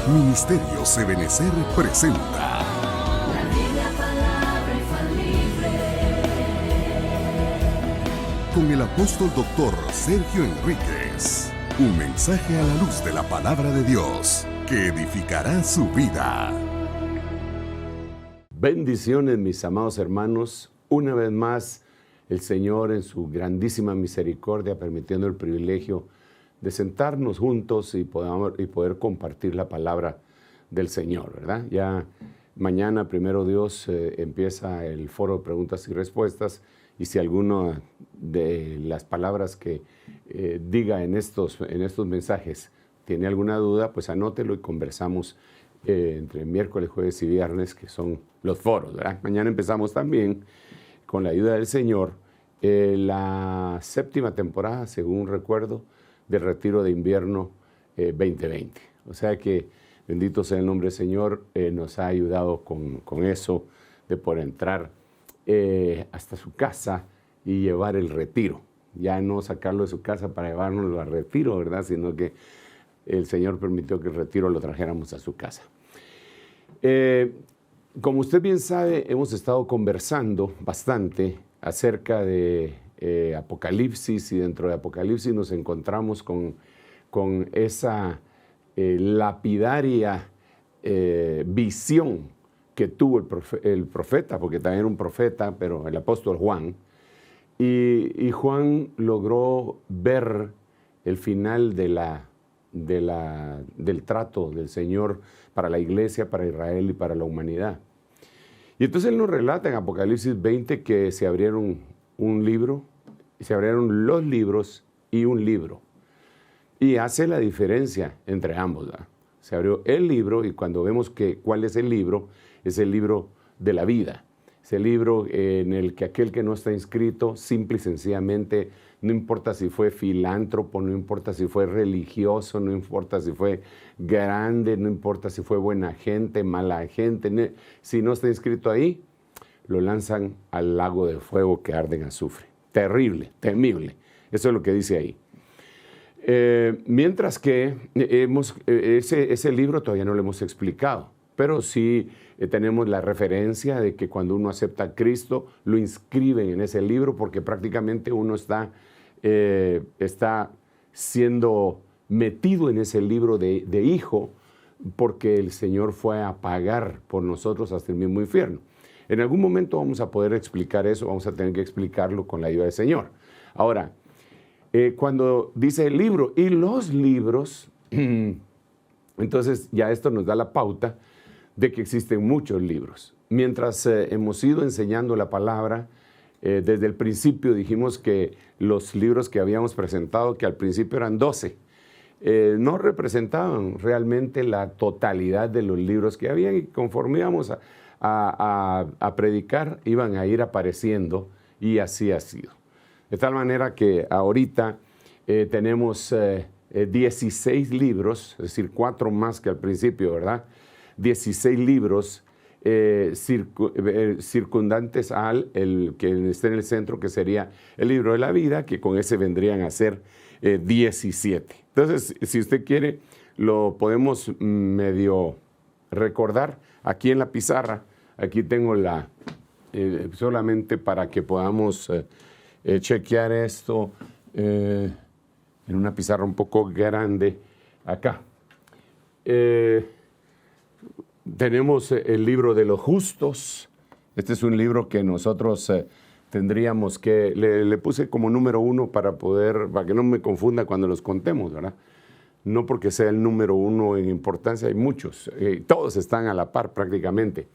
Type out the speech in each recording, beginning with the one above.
Ministerios Ebenecer presenta La Biblia, palabra infalible. con el apóstol doctor Sergio Enríquez. Un mensaje a la luz de la palabra de Dios que edificará su vida. Bendiciones, mis amados hermanos. Una vez más, el Señor en su grandísima misericordia, permitiendo el privilegio de sentarnos juntos y poder compartir la palabra del Señor, ¿verdad? Ya mañana, primero Dios, empieza el foro de preguntas y respuestas, y si alguna de las palabras que diga en estos mensajes tiene alguna duda, pues anótelo y conversamos entre miércoles, jueves y viernes, que son los foros, ¿verdad? Mañana empezamos también, con la ayuda del Señor, la 7ª temporada, según recuerdo, del retiro de invierno 2020. O sea que, bendito sea el nombre del Señor, nos ha ayudado con eso de poder entrar hasta su casa y llevar el retiro. Ya no sacarlo de su casa para llevárnoslo al retiro, ¿verdad? Sino que el Señor permitió que el retiro lo trajéramos a su casa. Como usted bien sabe, hemos estado conversando bastante acerca de Apocalipsis, y dentro de Apocalipsis nos encontramos con esa lapidaria visión que tuvo el profeta, porque también era un profeta, pero el apóstol Juan, y Juan logró ver el final del trato del Señor para la iglesia, para Israel y para la humanidad. Y entonces él nos relata en Apocalipsis 20 que se abrieron se abrieron los libros y un libro. Y hace la diferencia entre ambos, ¿verdad? Se abrió el libro, y cuando vemos cuál es el libro de la vida. Es el libro en el que aquel que no está inscrito, simple y sencillamente, no importa si fue filántropo, no importa si fue religioso, no importa si fue grande, no importa si fue buena gente, mala gente, si no está inscrito ahí, lo lanzan al lago de fuego que arde en azufre. Terrible, temible. Eso es lo que dice ahí. Mientras que ese libro todavía no lo hemos explicado, pero sí tenemos la referencia de que cuando uno acepta a Cristo, lo inscriben en ese libro, porque prácticamente uno está siendo metido en ese libro de hijo, porque el Señor fue a pagar por nosotros hasta el mismo infierno. En algún momento vamos a poder explicar eso, vamos a tener que explicarlo con la ayuda del Señor. Ahora, cuando dice el libro y los libros, entonces ya esto nos da la pauta de que existen muchos libros. Mientras hemos ido enseñando la palabra, desde el principio dijimos que los libros que habíamos presentado, que al principio eran 12, no representaban realmente la totalidad de los libros que había, y conforme íbamos a predicar, iban a ir apareciendo, y así ha sido. De tal manera que ahorita tenemos 16 libros, es decir, 4 más que al principio, ¿verdad? 16 libros circundantes al que esté en el centro, que sería el libro de la vida, que con ese vendrían a ser 17. Entonces, si usted quiere, lo podemos medio recordar aquí en la pizarra. Aquí tengo solamente para que podamos chequear esto en una pizarra un poco grande acá. Tenemos el libro de los justos. Este es un libro que nosotros tendríamos que, le puse como número 1 para que no me confunda cuando los contemos, ¿verdad? No porque sea el número 1 en importancia, hay muchos, todos están a la par prácticamente.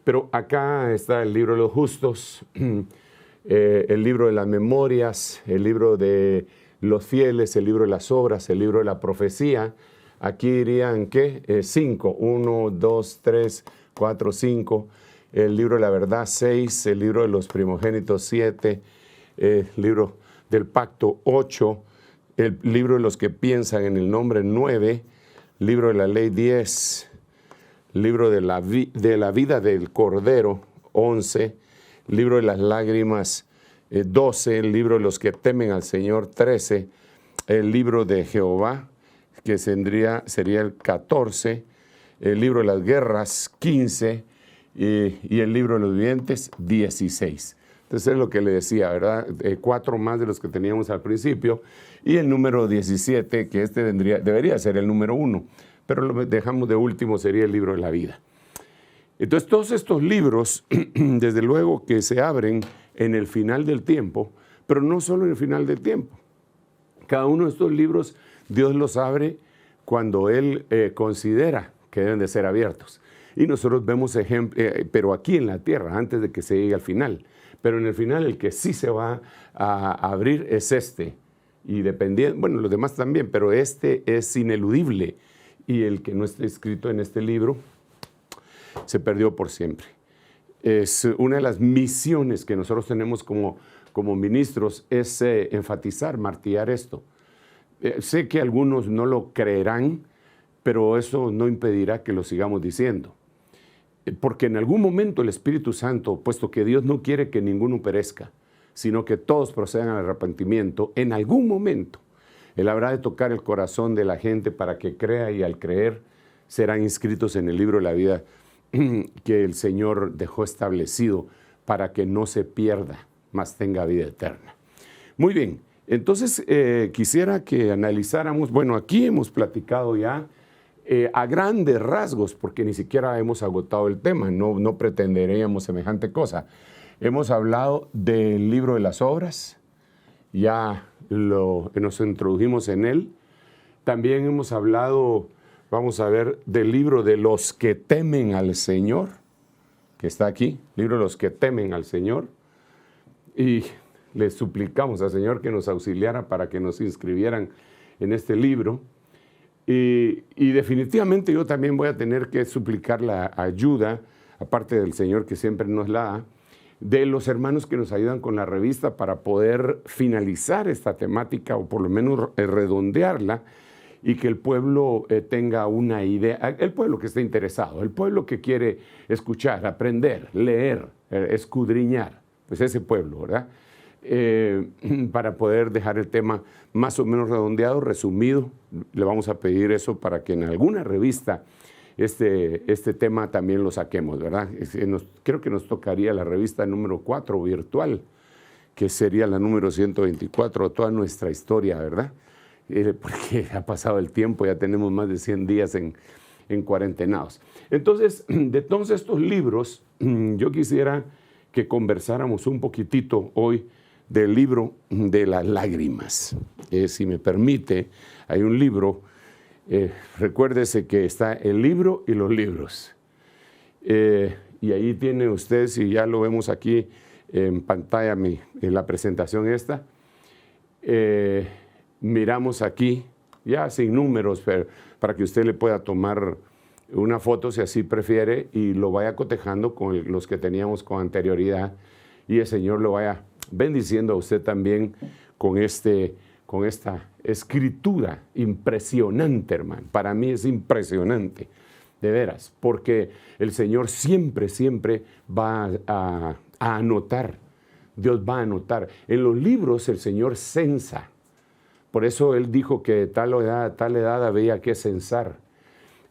Pero acá está el libro de los justos, el libro de las memorias, el libro de los fieles, el libro de las obras, el libro de la profecía. Aquí irían, ¿qué? 5, 1, 2, 3, 4, 5. El libro de la verdad, 6. El libro de los primogénitos, 7. El libro del pacto, 8. El libro de los que piensan en el nombre, 9. Libro de la ley, 10. Libro de la vida del Cordero, 11. Libro de las lágrimas, 12. El libro de los que temen al Señor, 13. El libro de Jehová, que sería el 14, el libro de las guerras, 15, y el libro de los vivientes, 16. Entonces es lo que le decía, ¿verdad? 4 más de los que teníamos al principio, y el número 17, que debería ser el número 1, pero lo dejamos de último, sería el libro de la vida. Entonces todos estos libros, desde luego que se abren en el final del tiempo, pero no solo en el final del tiempo. Cada uno de estos libros Dios los abre cuando Él considera que deben de ser abiertos. Y nosotros vemos ejemplos, pero aquí en la tierra, antes de que se llegue al final. Pero en el final el que sí se va a abrir es este. Y dependiendo, bueno, los demás también, pero este es ineludible. Y el que no esté escrito en este libro se perdió por siempre. Es una de las misiones que nosotros tenemos como ministros, es enfatizar, martillar esto. Sé que algunos no lo creerán, pero eso no impedirá que lo sigamos diciendo. Porque en algún momento el Espíritu Santo, puesto que Dios no quiere que ninguno perezca, sino que todos procedan al arrepentimiento, en algún momento Él habrá de tocar el corazón de la gente para que crea, y al creer serán inscritos en el libro de la vida que el Señor dejó establecido para que no se pierda, mas tenga vida eterna. Muy bien, entonces quisiera que analizáramos, bueno, aquí hemos platicado ya a grandes rasgos, porque ni siquiera hemos agotado el tema, no pretenderíamos semejante cosa. Hemos hablado del libro de las obras, ya nos introdujimos en él. También hemos hablado, vamos a ver, del libro de los que temen al Señor, que está aquí, libro de los que temen al Señor. Y le suplicamos al Señor que nos auxiliara para que nos inscribieran en este libro. Y definitivamente yo también voy a tener que suplicar la ayuda, aparte del Señor que siempre nos la da, de los hermanos que nos ayudan con la revista para poder finalizar esta temática, o por lo menos redondearla, y que el pueblo tenga una idea, el pueblo que esté interesado, el pueblo que quiere escuchar, aprender, leer, escudriñar, pues ese pueblo, ¿verdad? Para poder dejar el tema más o menos redondeado, resumido. Le vamos a pedir eso para que en alguna revista este tema también lo saquemos, ¿verdad? Creo que nos tocaría la revista número 4 virtual, que sería la número 124, toda nuestra historia, ¿verdad? Porque ha pasado el tiempo, ya tenemos más de 100 días en cuarentenados. Entonces, de todos estos libros, yo quisiera que conversáramos un poquitito hoy del libro de las lágrimas. Si me permite, hay un libro, recuérdese que está el libro y los libros. Y ahí tiene usted, si ya lo vemos aquí en pantalla, en la presentación esta, miramos aquí, ya sin números, para que usted le pueda tomar una foto si así prefiere y lo vaya cotejando con los que teníamos con anterioridad, y el Señor lo vaya bendiciendo a usted también con esta escritura impresionante, hermano. Para mí es impresionante, de veras, porque el Señor siempre va a anotar. Dios va a anotar. En los libros el Señor censa. Por eso Él dijo que tal edad había que censar.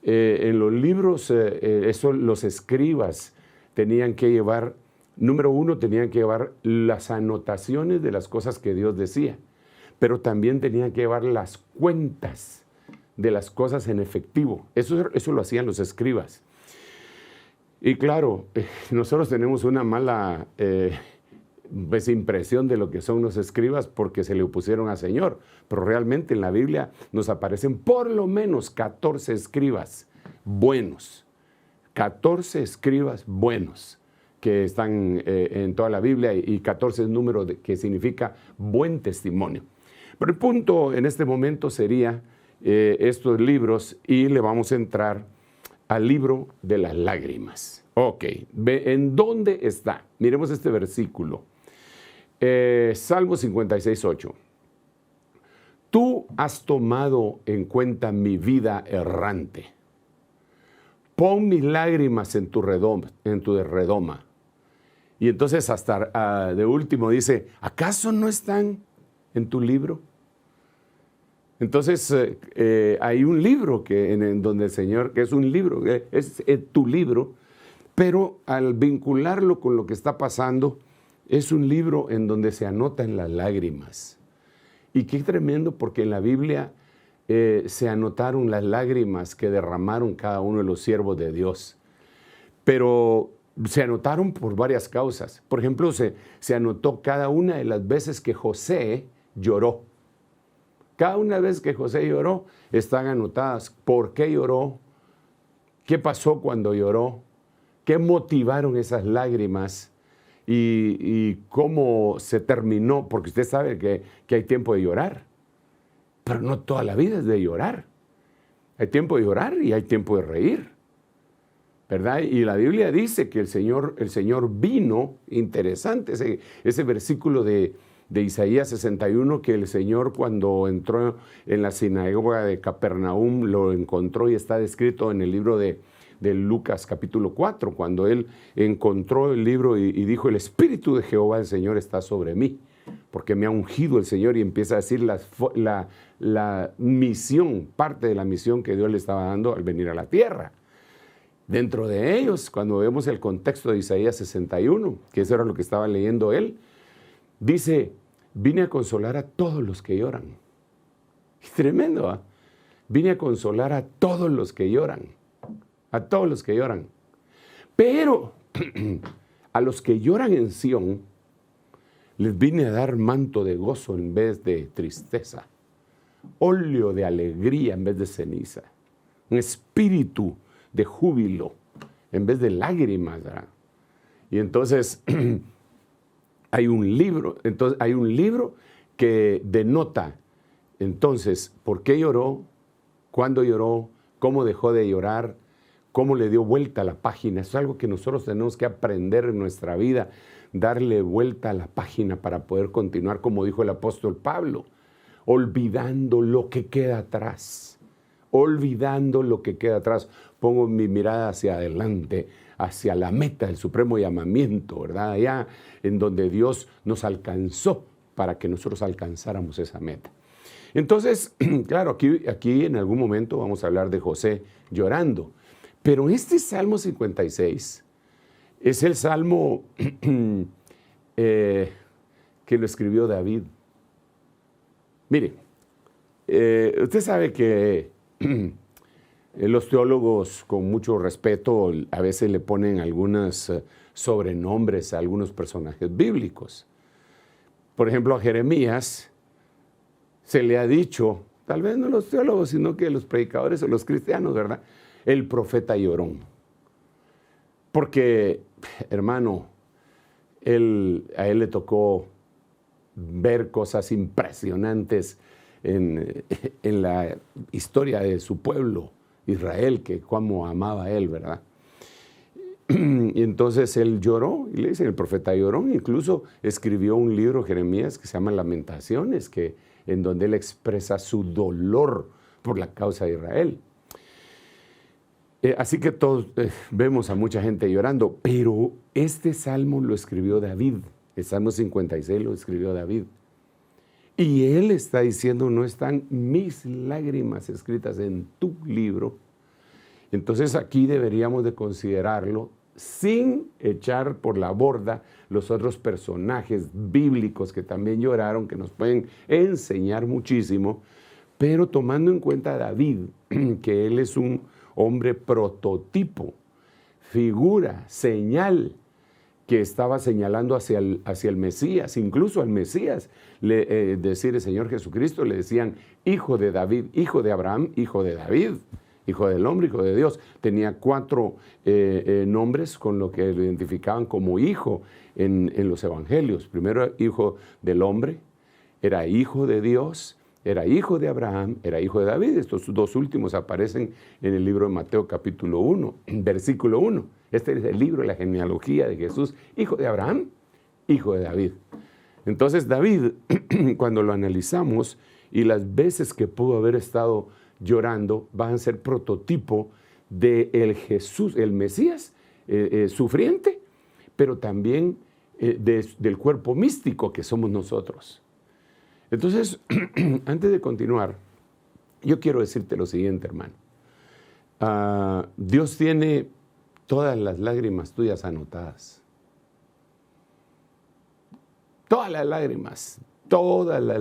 En los libros, los escribas tenían que llevar, número 1, tenían que llevar las anotaciones de las cosas que Dios decía, pero también tenían que llevar las cuentas de las cosas en efectivo. Eso lo hacían los escribas. Y claro, nosotros tenemos una mala impresión de lo que son los escribas porque se le opusieron al Señor, pero realmente en la Biblia nos aparecen por lo menos 14 escribas buenos, 14 escribas buenos que están en toda la Biblia, y 14 es número que significa buen testimonio. Pero el punto en este momento sería estos libros, y le vamos a entrar al libro de las lágrimas. Ok, ¿en dónde está? Miremos este versículo. Salmo 56:8. Tú has tomado en cuenta mi vida errante. Pon mis lágrimas en tu redoma. Y entonces hasta de último dice, ¿acaso no están en tu libro? Entonces, hay un libro en donde el Señor, que es un libro, es tu libro, pero al vincularlo con lo que está pasando, es un libro en donde se anotan las lágrimas. Y qué tremendo, porque en la Biblia se anotaron las lágrimas que derramaron cada uno de los siervos de Dios. Pero se anotaron por varias causas. Por ejemplo, se anotó cada una de las veces que José lloró. Cada una vez que José lloró, están anotadas por qué lloró, qué pasó cuando lloró, qué motivaron esas lágrimas y cómo se terminó, porque usted sabe que hay tiempo de llorar, pero no toda la vida es de llorar. Hay tiempo de llorar y hay tiempo de reír, ¿verdad? Y la Biblia dice que el Señor vino, interesante ese versículo de Isaías 61, que el Señor cuando entró en la sinagoga de Capernaum lo encontró y está descrito en el libro de Lucas capítulo 4, cuando él encontró el libro y dijo: el Espíritu de Jehová el Señor está sobre mí, porque me ha ungido el Señor, y empieza a decir la misión, parte de la misión que Dios le estaba dando al venir a la tierra. Dentro de ellos, cuando vemos el contexto de Isaías 61, que eso era lo que estaba leyendo él, dice: vine a consolar a todos los que lloran. Es tremendo, ¿eh? Vine a consolar a todos los que lloran. A todos los que lloran. Pero a los que lloran en Sión, les vine a dar manto de gozo en vez de tristeza, óleo de alegría en vez de ceniza, un espíritu de júbilo en vez de lágrimas, ¿verdad? Y entonces hay un libro que denota entonces por qué lloró, cuándo lloró, cómo dejó de llorar, cómo le dio vuelta a la página. Es algo que nosotros tenemos que aprender en nuestra vida, darle vuelta a la página para poder continuar, como dijo el apóstol Pablo, olvidando lo que queda atrás, olvidando lo que queda atrás. Pongo mi mirada hacia adelante, hacia la meta del supremo llamamiento, ¿verdad? Allá en donde Dios nos alcanzó para que nosotros alcanzáramos esa meta. Entonces, claro, aquí en algún momento vamos a hablar de José llorando. Pero este Salmo 56 es el Salmo que lo escribió David. Mire, usted sabe que los teólogos, con mucho respeto, a veces le ponen algunos sobrenombres a algunos personajes bíblicos. Por ejemplo, a Jeremías se le ha dicho, tal vez no los teólogos, sino que los predicadores o los cristianos, ¿verdad?, el profeta llorón. Porque, hermano, a él le tocó ver cosas impresionantes en la historia de su pueblo, Israel, que cómo amaba a él, ¿verdad? Y entonces él lloró, y le dicen el profeta llorón. Incluso escribió un libro, Jeremías, que se llama Lamentaciones, en donde él expresa su dolor por la causa de Israel. Así que todos vemos a mucha gente llorando, pero este salmo lo escribió David, el Salmo 56 lo escribió David. Y él está diciendo: no están mis lágrimas escritas en tu libro. Entonces aquí deberíamos de considerarlo sin echar por la borda los otros personajes bíblicos que también lloraron, que nos pueden enseñar muchísimo, pero tomando en cuenta a David, que él es un hombre prototipo, figura, señal, que estaba señalando hacia el Mesías. Incluso al Mesías, decir el Señor Jesucristo, le decían hijo de David, hijo de Abraham, hijo de David, hijo del hombre, hijo de Dios. Tenía 4 nombres con lo que lo identificaban como hijo en los evangelios. Primero, hijo del hombre, era hijo de Dios, era hijo de Abraham, era hijo de David. Estos 2 últimos aparecen en el libro de Mateo capítulo 1, versículo 1. Este es el libro de la genealogía de Jesús, hijo de Abraham, hijo de David. Entonces David, cuando lo analizamos y las veces que pudo haber estado llorando, van a ser prototipo de el Jesús, el Mesías sufriente, pero también del cuerpo místico que somos nosotros. Entonces, antes de continuar, Yo quiero decirte lo siguiente, hermano. Dios tiene todas las lágrimas tuyas anotadas. Todas las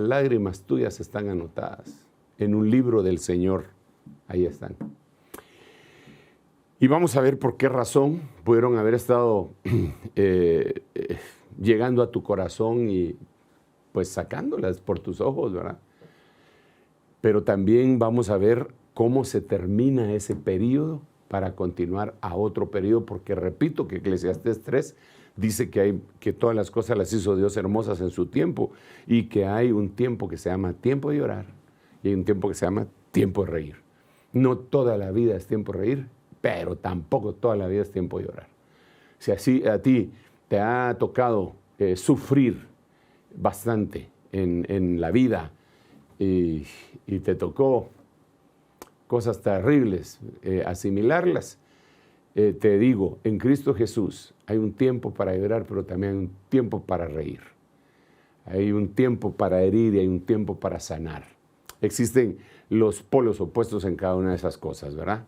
lágrimas tuyas están anotadas en un libro del Señor. Ahí están. Y vamos a ver por qué razón pudieron haber estado llegando a tu corazón y pues sacándolas por tus ojos, ¿verdad? Pero también vamos a ver cómo se termina ese periodo para continuar a otro periodo, porque repito que Eclesiastés 3 dice que todas las cosas las hizo Dios hermosas en su tiempo y que hay un tiempo que se llama tiempo de llorar y hay un tiempo que se llama tiempo de reír. No toda la vida es tiempo de reír, pero tampoco toda la vida es tiempo de llorar. Si así a ti te ha tocado sufrir bastante en la vida y te tocó cosas terribles, asimilarlas, te digo, en Cristo Jesús hay un tiempo para llorar, pero también hay un tiempo para reír. Hay un tiempo para herir y hay un tiempo para sanar. Existen los polos opuestos en cada una de esas cosas, ¿verdad?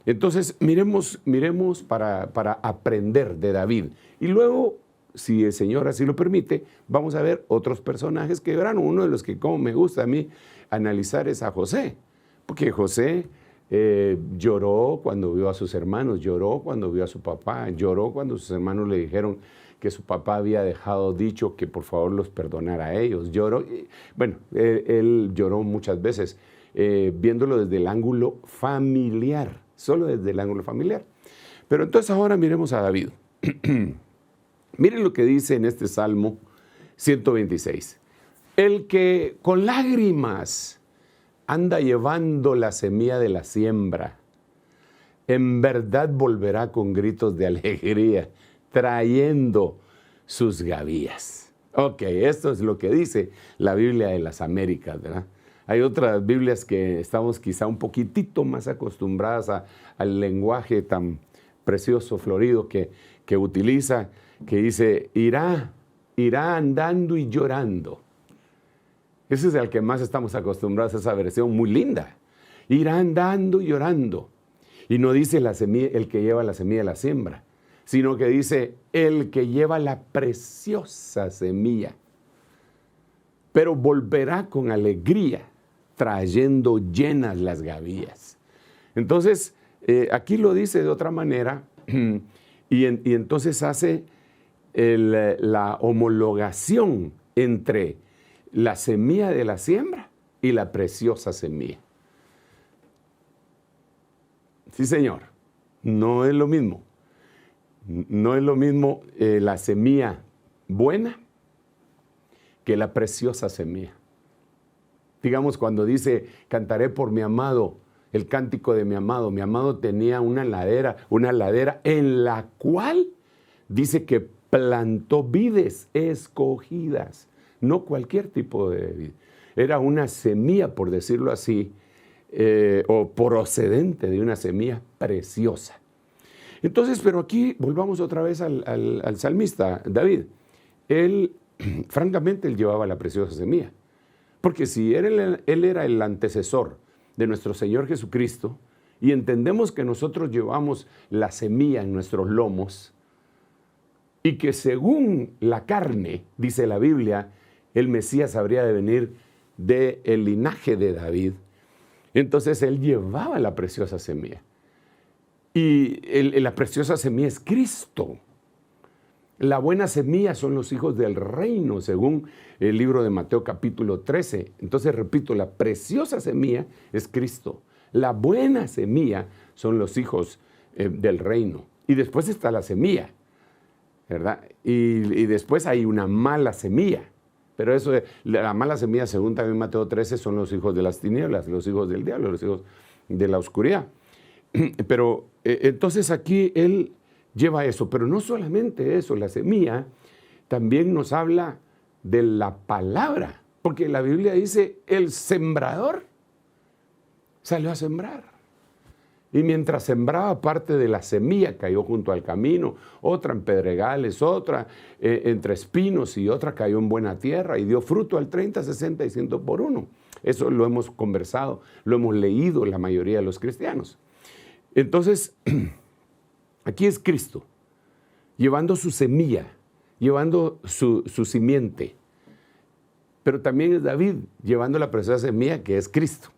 Entonces, miremos para aprender de David. Y luego, si el Señor así lo permite, vamos a ver otros personajes que lloraron. Uno de los que como me gusta a mí analizar es a José. Porque José lloró cuando vio a sus hermanos, lloró cuando vio a su papá, lloró cuando sus hermanos le dijeron que su papá había dejado dicho que por favor los perdonara a ellos. Lloró, bueno, él lloró muchas veces, viéndolo desde el ángulo familiar, solo desde el ángulo familiar. Pero entonces ahora miremos a David. Miren lo que dice en este Salmo 126. El que con lágrimas anda llevando la semilla de la siembra, en verdad volverá con gritos de alegría, trayendo sus gavillas. Ok, esto es lo que dice la Biblia de las Américas, ¿verdad? Hay otras Biblias que estamos quizá un poquitito más acostumbradas al lenguaje tan precioso, florido que utiliza, que dice, irá andando y llorando. Ese es el que más estamos acostumbrados a esa versión muy linda. Irá andando y llorando. Y no dice la semilla, el que lleva la semilla de la siembra, sino que dice el que lleva la preciosa semilla. Pero volverá con alegría, trayendo llenas las gavillas. Entonces, aquí lo dice de otra manera, y entonces hace la homologación entre la semilla de la siembra y la preciosa semilla. Sí, señor, no es lo mismo. No es lo mismo la semilla buena que la preciosa semilla. Digamos, cuando dice, cantaré por mi amado, el cántico de mi amado tenía una ladera en la cual dice que plantó vides escogidas. No cualquier tipo de vid. Era una semilla, por decirlo así, o procedente de una semilla preciosa. Entonces, pero aquí volvamos otra vez al salmista David. Él, francamente, él llevaba la preciosa semilla. Porque si él era el antecesor de nuestro Señor Jesucristo, y entendemos que nosotros llevamos la semilla en nuestros lomos, y que según la carne, dice la Biblia, el Mesías habría de venir del linaje de David. Entonces él llevaba la preciosa semilla. Y la preciosa semilla es Cristo. La buena semilla son los hijos del reino, según el libro de Mateo capítulo 13. Entonces, repito, la preciosa semilla es Cristo. La buena semilla son los hijos del reino. Y después está la semilla, ¿verdad? Y después hay una mala semilla. Pero eso, la mala semilla, según también Mateo 13, son los hijos de las tinieblas, los hijos del diablo, los hijos de la oscuridad. Pero entonces aquí él lleva eso, pero no solamente eso, la semilla también nos habla de la palabra, porque la Biblia dice, el sembrador salió a sembrar. Y mientras sembraba, parte de la semilla cayó junto al camino, otra en pedregales, otra entre espinos y otra cayó en buena tierra y dio fruto al 30, 60 y 100 por uno. Eso lo hemos conversado, lo hemos leído la mayoría de los cristianos. Entonces, aquí es Cristo, llevando su semilla, llevando su simiente. Pero también es David, llevando la preciosa semilla que es Cristo.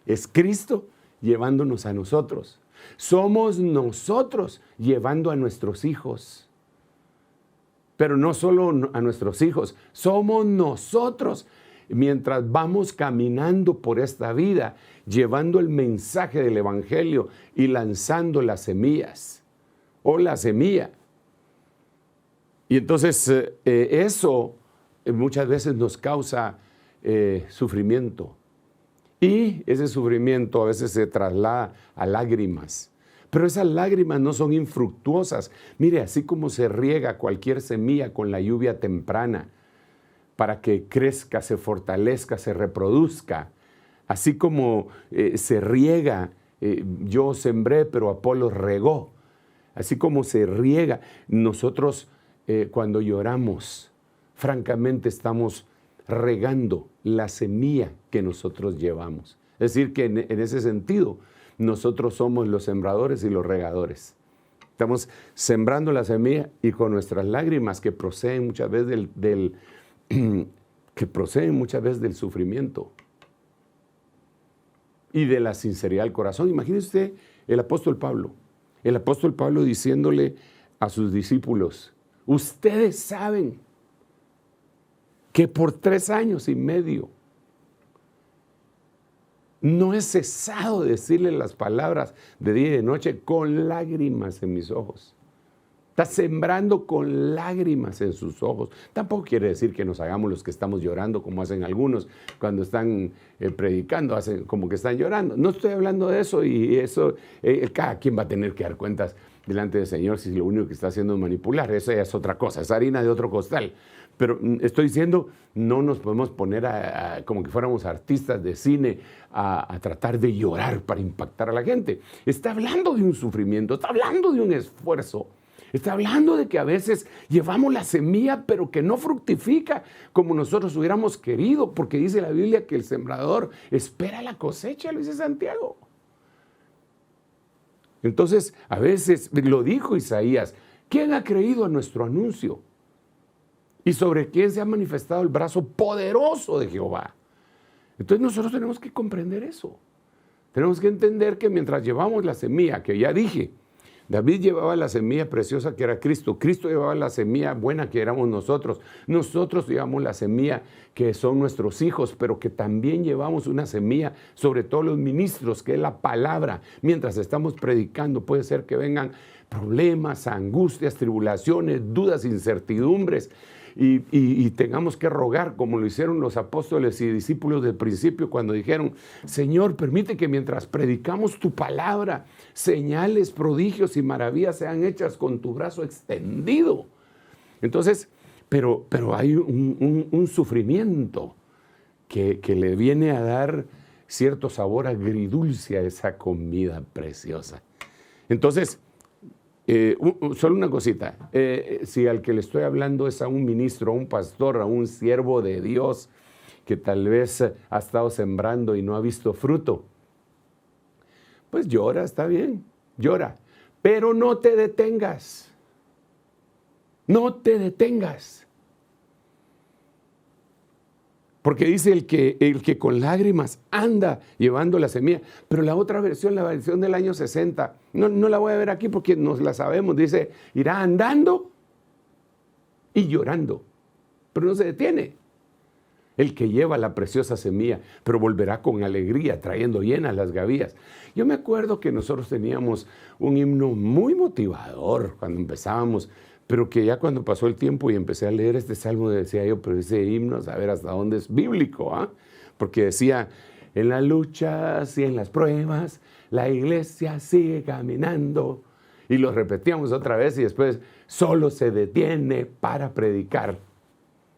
Es Cristo llevándonos a nosotros. Somos nosotros llevando a nuestros hijos. Pero no solo a nuestros hijos, somos nosotros mientras vamos caminando por esta vida, llevando el mensaje del Evangelio y lanzando las semillas o la semilla. Y entonces eso muchas veces nos causa sufrimiento. Y ese sufrimiento a veces se traslada a lágrimas. Pero esas lágrimas no son infructuosas. Mire, así como se riega cualquier semilla con la lluvia temprana para que crezca, se fortalezca, se reproduzca, así como se riega, yo sembré, pero Apolo regó. Así como se riega, nosotros cuando lloramos, francamente estamos regando la semilla que nosotros llevamos. Es decir, que en ese sentido, nosotros somos los sembradores y los regadores. Estamos sembrando la semilla y con nuestras lágrimas que proceden muchas veces del sufrimiento y de la sinceridad del corazón. Imagínese usted el apóstol Pablo diciéndole a sus discípulos, ustedes saben que por 3 años y medio no he cesado de decirle las palabras de día y de noche con lágrimas en mis ojos. Está sembrando con lágrimas en sus ojos. Tampoco quiere decir que nos hagamos los que estamos llorando, como hacen algunos cuando están predicando, hacen como que están llorando. No estoy hablando de eso, y eso cada quien va a tener que dar cuentas delante del Señor si lo único que está haciendo es manipular. Eso ya es otra cosa, es harina de otro costal. Pero estoy diciendo, no nos podemos poner como que fuéramos artistas de cine a tratar de llorar para impactar a la gente. Está hablando de un sufrimiento, está hablando de un esfuerzo. Está hablando de que a veces llevamos la semilla, pero que no fructifica como nosotros hubiéramos querido, porque dice la Biblia que el sembrador espera la cosecha, lo dice Santiago. Entonces, a veces, lo dijo Isaías, ¿quién ha creído a nuestro anuncio? ¿Y sobre quién se ha manifestado el brazo poderoso de Jehová? Entonces nosotros tenemos que comprender eso. Tenemos que entender que mientras llevamos la semilla, que ya dije, David llevaba la semilla preciosa que era Cristo. Cristo llevaba la semilla buena que éramos nosotros. Nosotros llevamos la semilla que son nuestros hijos, pero que también llevamos una semilla, sobre todo los ministros, que es la palabra. Mientras estamos predicando, puede ser que vengan problemas, angustias, tribulaciones, dudas, incertidumbres. Y tengamos que rogar, como lo hicieron los apóstoles y discípulos del principio, cuando dijeron, Señor, permite que mientras predicamos tu palabra, señales, prodigios y maravillas sean hechas con tu brazo extendido. Entonces, pero hay un sufrimiento que le viene a dar cierto sabor agridulce a esa comida preciosa. Entonces, solo una cosita, si al que le estoy hablando es a un ministro, a un pastor, a un siervo de Dios que tal vez ha estado sembrando y no ha visto fruto, pues llora, está bien, llora, pero no te detengas, no te detengas. Porque dice el que con lágrimas anda llevando la semilla. Pero la otra versión, la versión del año 60, no la voy a ver aquí porque nos la sabemos. Dice, irá andando y llorando, pero no se detiene. El que lleva la preciosa semilla, pero volverá con alegría, trayendo llenas las gavillas. Yo me acuerdo que nosotros teníamos un himno muy motivador cuando empezábamos, pero que ya cuando pasó el tiempo y empecé a leer este salmo, decía yo, pero ese himno, a ver hasta dónde es bíblico, ¿ah? Porque decía, en las luchas y en las pruebas, la iglesia sigue caminando. Y lo repetíamos otra vez y después, solo se detiene para predicar.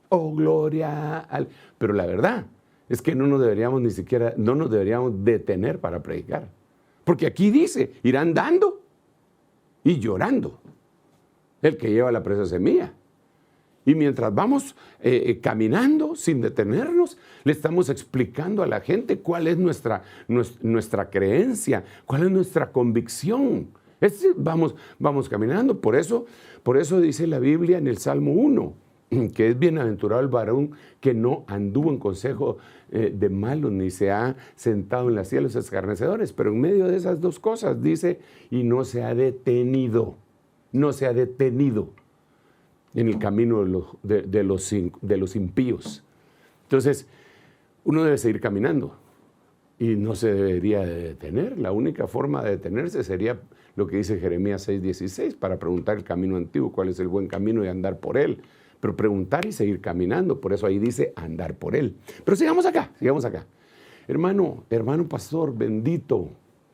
Oh, gloria al... Pero la verdad es que no nos deberíamos detener para predicar. Porque aquí dice, irán dando y llorando el que lleva la preciosa semilla. Y mientras vamos caminando sin detenernos, le estamos explicando a la gente cuál es nuestra creencia, cuál es nuestra convicción. Vamos caminando. Por eso dice la Biblia en el Salmo 1, que es bienaventurado el varón que no anduvo en consejo de malos, ni se ha sentado en la silla de los escarnecedores. Pero en medio de esas dos cosas dice, y no se ha detenido en el camino de los impíos. Entonces, uno debe seguir caminando y no se debería de detener. La única forma de detenerse sería lo que dice Jeremías 6:16, para preguntar el camino antiguo, cuál es el buen camino y andar por él. Pero preguntar y seguir caminando, por eso ahí dice andar por él. Pero sigamos acá. Hermano pastor, bendito,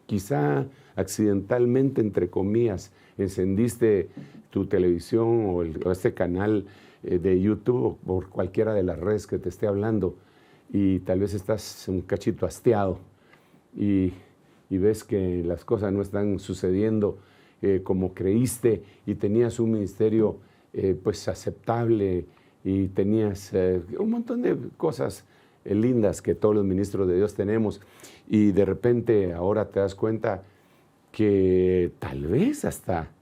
quizá accidentalmente, entre comillas, encendiste tu televisión o este canal de YouTube o por cualquiera de las redes que te esté hablando y tal vez estás un cachito hastiado y ves que las cosas no están sucediendo como creíste y tenías un ministerio pues aceptable y tenías un montón de cosas lindas que todos los ministros de Dios tenemos y de repente ahora te das cuenta que tal vez hasta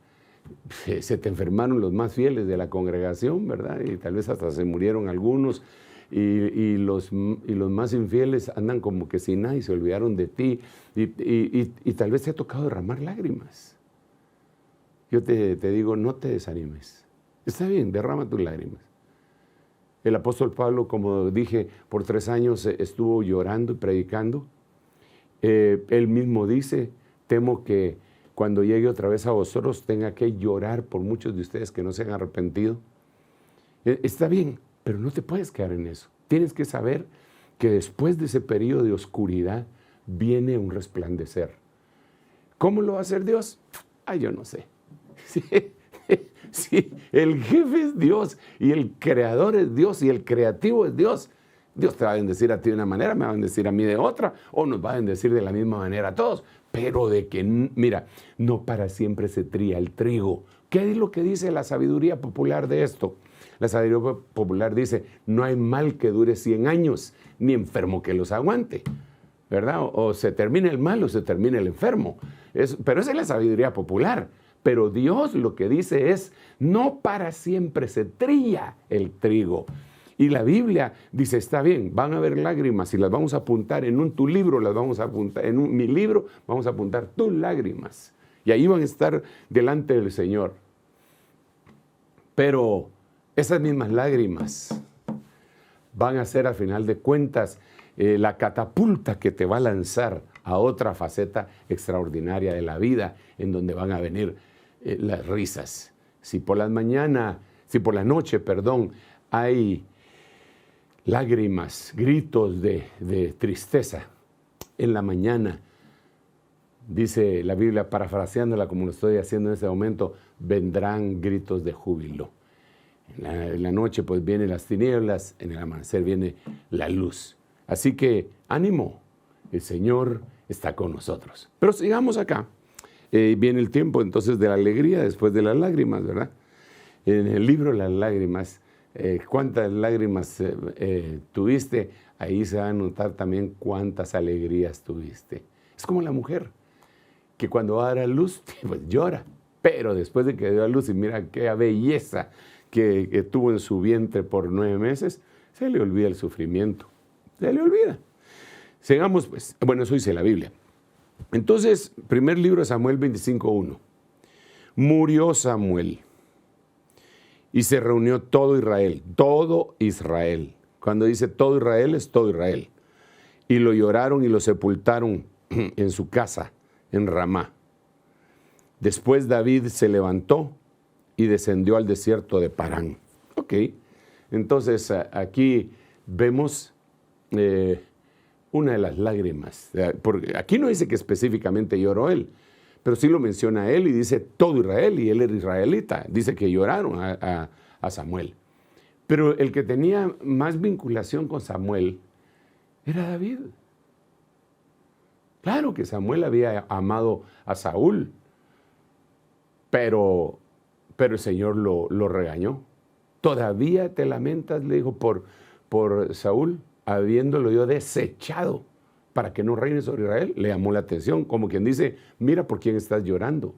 se te enfermaron los más fieles de la congregación, ¿verdad? Y tal vez hasta se murieron algunos y los más infieles andan como que sin nada y se olvidaron de ti y tal vez te ha tocado derramar lágrimas. Yo te digo, no te desanimes. Está bien, derrama tus lágrimas. El apóstol Pablo, como dije, por 3 años estuvo llorando y predicando. Él mismo dice, temo que cuando llegue otra vez a vosotros tenga que llorar por muchos de ustedes que no se han arrepentido. Está bien, pero no te puedes quedar en eso. Tienes que saber que después de ese periodo de oscuridad viene un resplandecer. ¿Cómo lo va a hacer Dios? Yo no sé. Sí, el jefe es Dios y el creador es Dios y el creativo es Dios. Dios te va a bendecir a ti de una manera, me va a bendecir a mí de otra, o nos va a bendecir de la misma manera a todos. Pero de que, mira, no para siempre se trilla el trigo. ¿Qué es lo que dice la sabiduría popular de esto? La sabiduría popular dice, no hay mal que dure 100 años, ni enfermo que los aguante, ¿verdad? O se termina el mal o se termina el enfermo. Pero esa es la sabiduría popular. Pero Dios lo que dice es, no para siempre se trilla el trigo. Y la Biblia dice, está bien, van a haber lágrimas y las vamos a apuntar en tu libro, las vamos a apuntar, mi libro vamos a apuntar tus lágrimas. Y ahí van a estar delante del Señor. Pero esas mismas lágrimas van a ser, al final de cuentas, la catapulta que te va a lanzar a otra faceta extraordinaria de la vida, en donde van a venir las risas. Si por la noche, hay lágrimas, gritos de tristeza, en la mañana, dice la Biblia, parafraseándola como lo estoy haciendo en este momento, vendrán gritos de júbilo. En la noche pues vienen las tinieblas, en el amanecer viene la luz. Así que ánimo, el Señor está con nosotros. Pero sigamos acá. Viene el tiempo entonces de la alegría después de las lágrimas, ¿verdad? En el libro Las Lágrimas, cuántas lágrimas tuviste, ahí se va a notar también cuántas alegrías tuviste. Es como la mujer, que cuando va a dar a luz, pues llora, pero después de que dio a luz y mira qué belleza que tuvo en su vientre por 9 meses, se le olvida el sufrimiento, se le olvida. Sigamos pues, bueno, eso dice la Biblia. Entonces, primer libro de Samuel 25:1. Murió Samuel y se reunió todo Israel. Cuando dice todo Israel, es todo Israel. Y lo lloraron y lo sepultaron en su casa, en Ramá. Después David se levantó y descendió al desierto de Parán. Ok, entonces aquí vemos una de las lágrimas. Porque aquí no dice que específicamente lloró él, pero sí lo menciona él y dice todo Israel, y él era israelita. Dice que lloraron a Samuel. Pero el que tenía más vinculación con Samuel era David. Claro que Samuel había amado a Saúl, pero el Señor lo regañó. ¿Todavía te lamentas, le dijo, por Saúl, habiéndolo yo desechado para que no reine sobre Israel? Le llamó la atención, como quien dice, mira por quién estás llorando.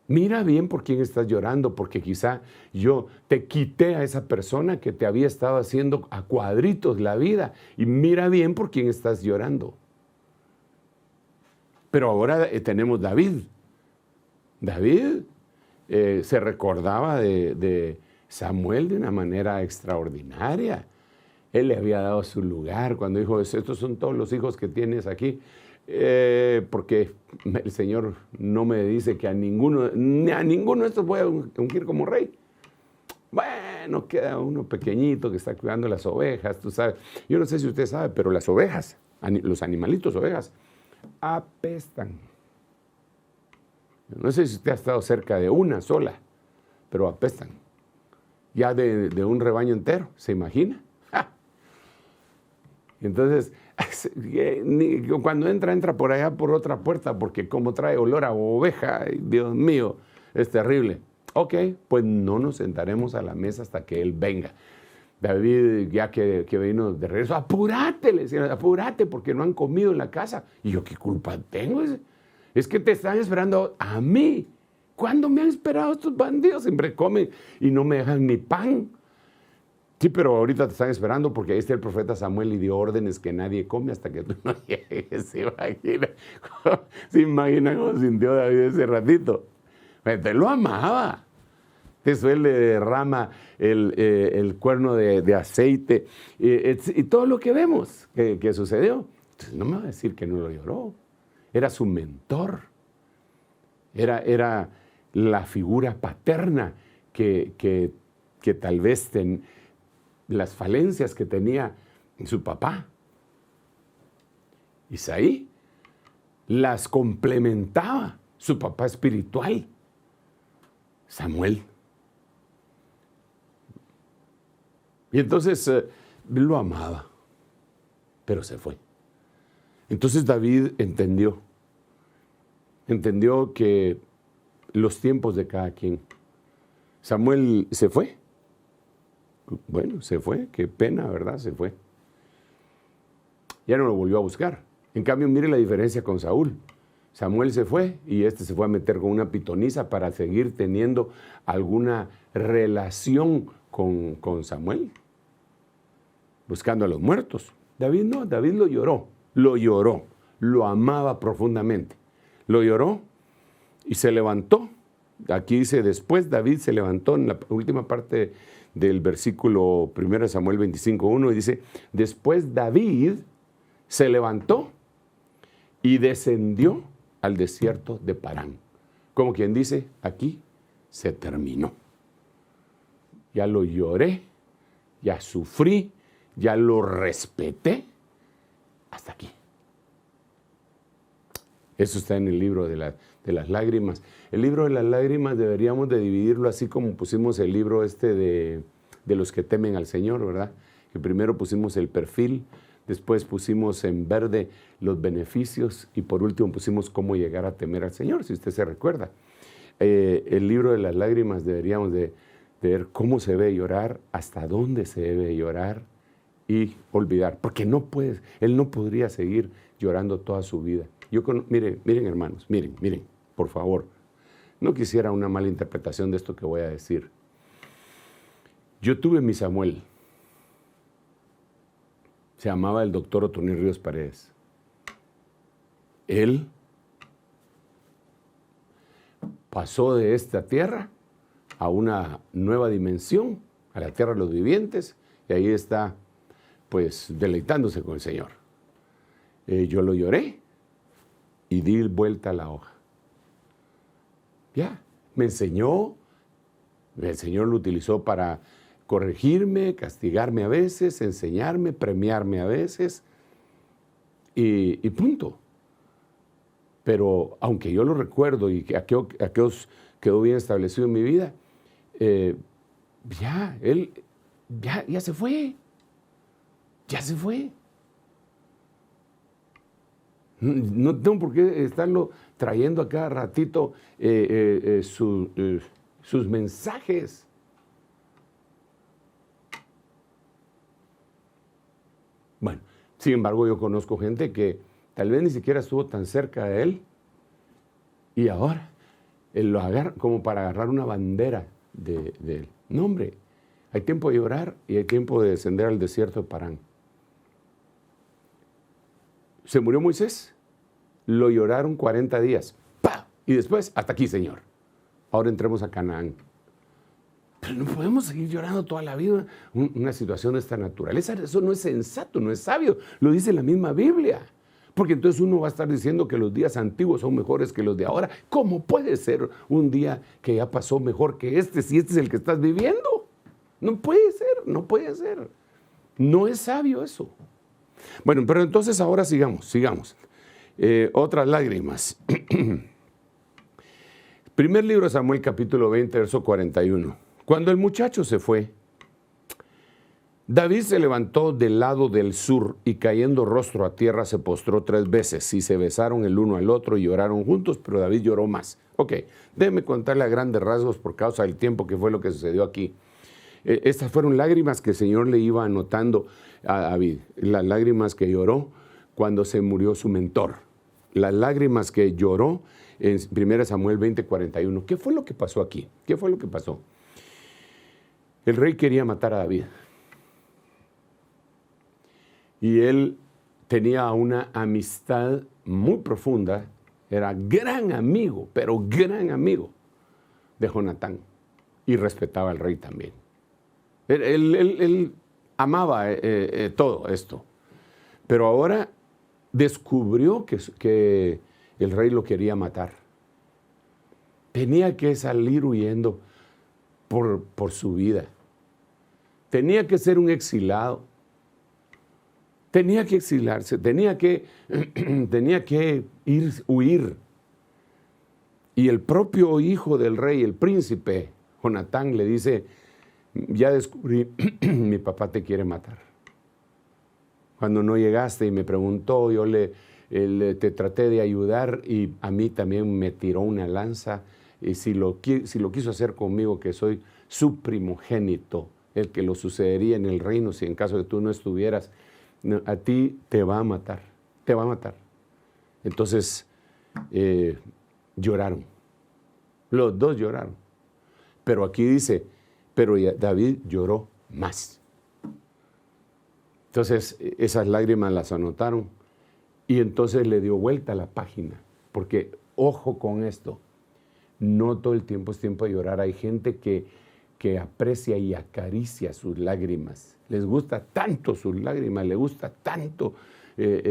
Mira bien por quién estás llorando, porque quizá yo te quité a esa persona que te había estado haciendo a cuadritos la vida. Y mira bien por quién estás llorando. Pero ahora tenemos David. David se recordaba de Samuel de una manera extraordinaria. Él le había dado su lugar cuando dijo, estos son todos los hijos que tienes aquí. Porque el Señor no me dice que ni a ninguno de estos voy a ungir como rey. Bueno, queda uno pequeñito que está cuidando las ovejas, tú sabes. Yo no sé si usted sabe, pero las ovejas, los animalitos ovejas, apestan. No sé si usted ha estado cerca de una sola, pero apestan. Ya de un rebaño entero, ¿se imagina? ¡Ja! Entonces, cuando entra por allá por otra puerta, porque como trae olor a oveja, Dios mío, es terrible. Ok, pues no nos sentaremos a la mesa hasta que Él venga. David, ya que vino de regreso, apúrate, le decían, apúrate porque no han comido en la casa. Y yo, ¿qué culpa tengo? Es que te están esperando a mí. ¿Cuándo me han esperado estos bandidos? Siempre comen y no me dejan ni pan. Sí, pero ahorita te están esperando porque ahí está el profeta Samuel y dio órdenes que nadie come hasta que tú no llegues. ¿Se imagina cómo sintió David ese ratito? Te lo amaba. Eso él le derrama el cuerno de aceite y todo lo que vemos que sucedió. Entonces, no me va a decir que no lo lloró. Era su mentor. Era la figura paterna que tal vez las falencias que tenía su papá. Isaí las complementaba su papá espiritual, Samuel. Y entonces lo amaba, pero se fue. Entonces David entendió que los tiempos de cada quien. Samuel se fue. Bueno, se fue, qué pena, ¿verdad? Se fue. Ya no lo volvió a buscar. En cambio, mire la diferencia con Saúl. Samuel se fue y se fue a meter con una pitonisa para seguir teniendo alguna relación con Samuel, buscando a los muertos. David no, David lo lloró, lo amaba profundamente. Lo lloró y se levantó. Aquí dice, después David se levantó en la última parte del versículo 1 Samuel 25:1 y dice, después David se levantó y descendió al desierto de Parán. Como quien dice, aquí se terminó. Ya lo lloré, ya sufrí, ya lo respeté, hasta aquí. Eso está en el libro de las lágrimas. El libro de las lágrimas deberíamos de dividirlo así como pusimos el libro de los que temen al Señor, ¿verdad? Que primero pusimos el perfil, después pusimos en verde los beneficios y por último pusimos cómo llegar a temer al Señor, si usted se recuerda. El libro de las lágrimas deberíamos de ver cómo se debe llorar, hasta dónde se debe llorar y olvidar, porque él no podría seguir llorando toda su vida. Miren hermanos, miren, por favor, no quisiera una mala interpretación de esto que voy a decir. Yo tuve mi Samuel, se llamaba el doctor Otonil Ríos Paredes. Él pasó de esta tierra a una nueva dimensión, a la tierra de los vivientes, y ahí está, pues, deleitándose con el Señor. Yo lo lloré y di vuelta a la hoja. Ya, me enseñó, el Señor lo utilizó para corregirme, castigarme a veces, enseñarme, premiarme a veces, y punto. Pero aunque yo lo recuerdo y que aquello quedó bien establecido en mi vida, él ya se fue. Ya se fue. No tengo por qué estarlo trayendo a cada ratito sus mensajes. Bueno, sin embargo, yo conozco gente que tal vez ni siquiera estuvo tan cerca de él y ahora él lo agarra como para agarrar una bandera de él. No, hombre, hay tiempo de llorar y hay tiempo de descender al desierto de Parán. Se murió Moisés, lo lloraron 40 días. ¡Pah! Y después, hasta aquí, Señor. Ahora entremos a Canaán. Pero no podemos seguir llorando toda la vida una situación de esta naturaleza. Eso no es sensato, no es sabio. Lo dice la misma Biblia. Porque entonces uno va a estar diciendo que los días antiguos son mejores que los de ahora. ¿Cómo puede ser un día que ya pasó mejor que este si este es el que estás viviendo? No puede ser, no puede ser. No es sabio eso. Bueno, pero entonces ahora sigamos. Otras lágrimas. Primer libro de Samuel, capítulo 20, verso 41. Cuando el muchacho se fue, David se levantó del lado del sur y cayendo rostro a tierra se postró 3 veces y se besaron el uno al otro y lloraron juntos, pero David lloró más. Ok, déjeme contarle a grandes rasgos por causa del tiempo que fue lo que sucedió aquí. Estas fueron lágrimas que el Señor le iba anotando a David, las lágrimas que lloró cuando se murió su mentor, las lágrimas que lloró en 1 Samuel 20, 41. ¿Qué fue lo que pasó aquí? ¿Qué fue lo que pasó? El rey quería matar a David. Y él tenía una amistad muy profunda, era gran amigo, pero gran amigo de Jonatán. Y respetaba al rey también. Él amaba todo esto. Pero ahora descubrió que el rey lo quería matar. Tenía que salir huyendo por su vida. Tenía que ser un exilado. Tenía que exilarse, tenía que huir. Y el propio hijo del rey, el príncipe, Jonatán, le dice, ya descubrí, mi papá te quiere matar. Cuando no llegaste y me preguntó, yo te traté de ayudar y a mí también me tiró una lanza. Y si lo quiso hacer conmigo, que soy su primogénito, el que lo sucedería en el reino si en caso de tú no estuvieras, a ti te va a matar, te va a matar. Entonces lloraron, los dos lloraron. Pero aquí dice, pero David lloró más. Entonces esas lágrimas las anotaron y entonces le dio vuelta a la página. Porque ojo con esto, no todo el tiempo es tiempo de llorar. Hay gente que aprecia y acaricia sus lágrimas. Les gusta tanto sus lágrimas, les gusta tanto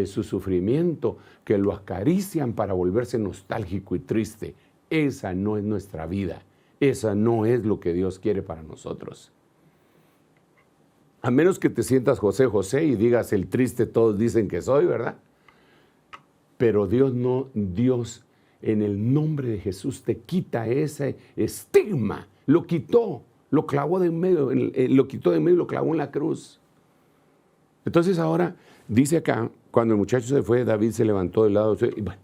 su sufrimiento, que lo acarician para volverse nostálgico y triste. Esa no es nuestra vida. Esa no es lo que Dios quiere para nosotros. A menos que te sientas José y digas el triste todos dicen que soy, ¿verdad? Pero Dios no, Dios en el nombre de Jesús te quita ese estigma. Lo quitó. Lo clavó de en medio, lo quitó de en medio y lo clavó en la cruz. Entonces ahora, dice acá, cuando el muchacho se fue, David se levantó del lado, y bueno,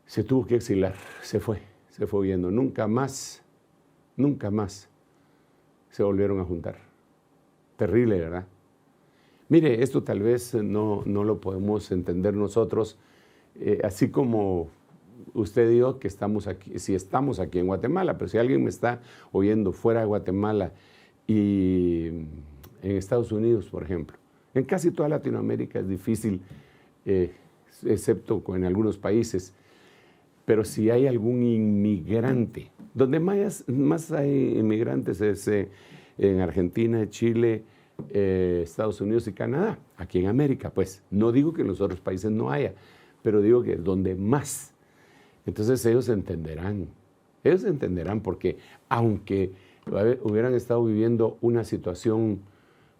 se tuvo que exilar, se fue huyendo. Nunca más se volvieron a juntar. Terrible, ¿verdad? Mire, esto tal vez no lo podemos entender nosotros, así como usted dijo que estamos aquí, si estamos aquí en Guatemala, pero si alguien me está oyendo fuera de Guatemala y en Estados Unidos, por ejemplo, en casi toda Latinoamérica es difícil, excepto en algunos países, pero si hay algún inmigrante, donde más hay inmigrantes es en Argentina, Chile, Estados Unidos y Canadá, aquí en América, pues no digo que en los otros países no haya, pero digo que donde más. Entonces ellos entenderán porque aunque hubieran estado viviendo una situación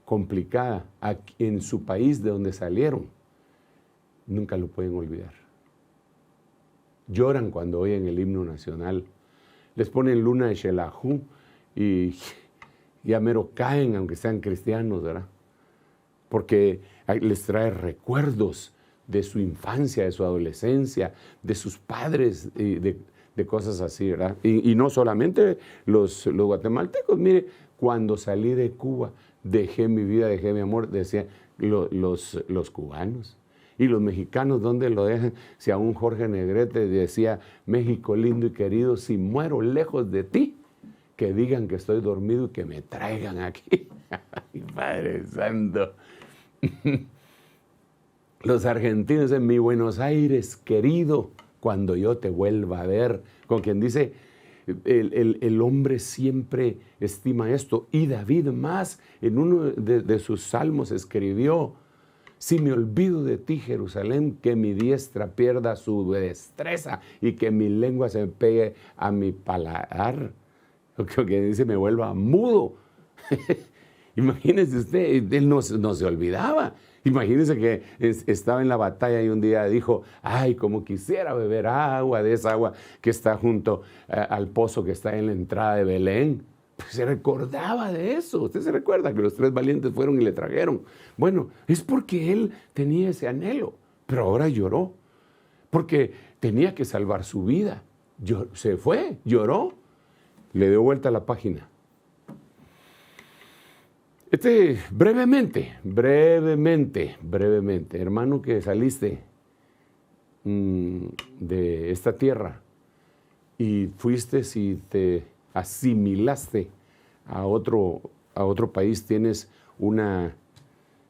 complicada en su país de donde salieron, nunca lo pueden olvidar. Lloran cuando oyen el himno nacional, les ponen luna de Xelajú y ya mero caen, aunque sean cristianos, ¿verdad? Porque les trae recuerdos de su infancia, de su adolescencia, de sus padres, de cosas así, ¿verdad? Y no solamente los guatemaltecos. Mire, cuando salí de Cuba, dejé mi vida, dejé mi amor, decían los cubanos. Y los mexicanos, ¿dónde lo dejan? Si a un Jorge Negrete decía, México lindo y querido, si muero lejos de ti, que digan que estoy dormido y que me traigan aquí. Ay, Padre Santo. Los argentinos en mi Buenos Aires, querido, cuando yo te vuelva a ver. Con quien dice, el hombre siempre estima esto. Y David más, en uno de sus salmos escribió, si me olvido de ti, Jerusalén, que mi diestra pierda su destreza y que mi lengua se pegue a mi paladar. Que dice, me vuelva mudo. Imagínese usted, él no se olvidaba. Imagínese que estaba en la batalla y un día dijo, ay, como quisiera beber agua, de esa agua que está junto al pozo que está en la entrada de Belén. Pues se recordaba de eso. Usted se recuerda que los 3 valientes fueron y le trajeron. Bueno, es porque él tenía ese anhelo, pero ahora lloró, porque tenía que salvar su vida. Se fue, lloró, le dio vuelta a la página. Brevemente, hermano, que saliste de esta tierra y fuiste y te asimilaste a otro país, tienes una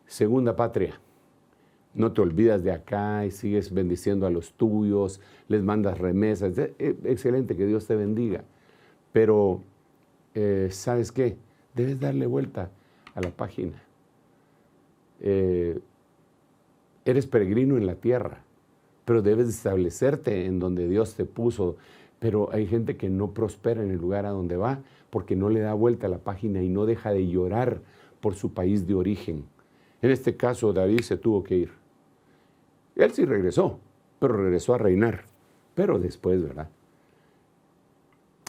segunda patria. No te olvidas de acá y sigues bendiciendo a los tuyos, les mandas remesas. Excelente, que Dios te bendiga. Pero, ¿sabes qué? Debes darle vuelta a la página. Eres peregrino en la tierra, pero debes establecerte en donde Dios te puso. Pero hay gente que no prospera en el lugar a donde va porque no le da vuelta a la página y no deja de llorar por su país de origen. En este caso, David se tuvo que ir. Él sí regresó, pero regresó a reinar. Pero después, ¿verdad?